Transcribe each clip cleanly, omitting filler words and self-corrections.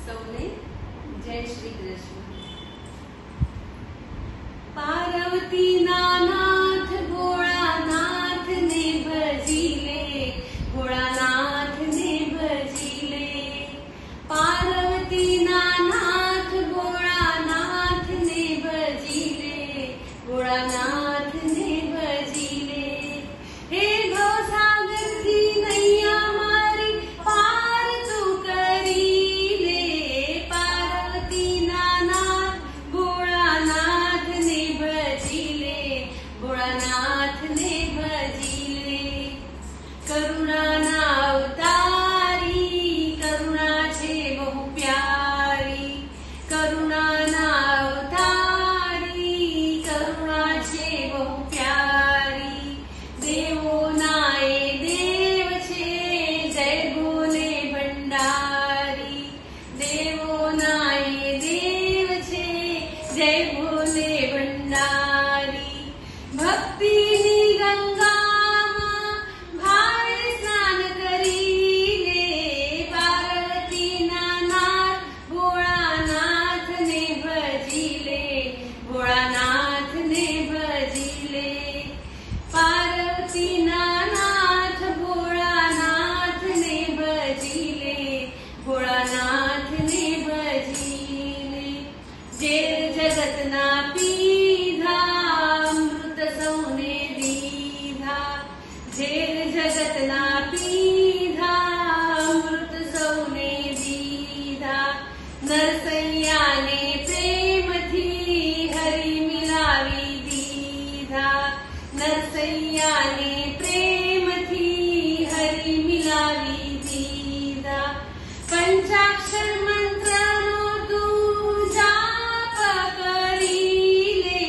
સૌને જય શ્રી કૃષ્ણ. પાર્વતીના નાથ ભોળાનાથને ભજી લે, ભોળાનાથને ભજી લે. પાર્વતીના નાથ ભોળાનાથને ભજી લે, ભોળાનાથને ભજી લે. હે ભવસાગરથી નૈયા મારી પાર તું કરી લે. પાર્વતીના નાથ ભોળાનાથને ભજી લે, ભોળાનાથને ભજી લે. કરુણાના અવતારી, કરુણા છે બહુ પ્યારી. કરુણાના અવતારી, કરુણા છે બહુ પ્યારી. દેવોના એ દેવ છે, જય ભોલે ભંડારી. દેવોના એ દેવ છે, જય ભોલે ભંડારી. ભક્તિની ગંગામાં ભાવે સ્નાન કરી લે. પાર્વતીના નાથ ભોળાનાથને ભજી લે, ભોળાનાથને ભજી લે. પાર્વતીના નાથ ભોળાનાથને ભજી લે, ભોળાનાથને ભજી લે. ઝેર જગતના પીધા, અમૃત સૌને દીધા. ઝેર જગતના પીધા, અમૃત સૌને દીધા. નરસૈયાને પ્રેમથી હરી મિલાવી દીધા. નરસૈયાને પ્રેમથી હરી મિલાવી દીધા. પંચાક્ષર મંત્રનો તું જાપ કરી લે.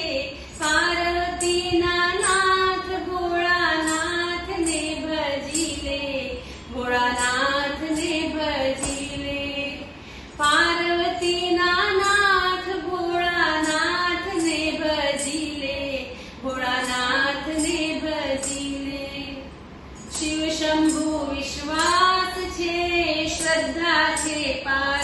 પાર્વતીના નાથ ભોળાનાથને ભજી લે, ભોળાનાથને ભજી લે. પાર્વતીના નાથ ભોળાનાથને ભજી લે, ભોળાનાથને ભજી લે. શિવ શંભુ વિશ્વાસ છે, શ્રદ્ધા છે પાર.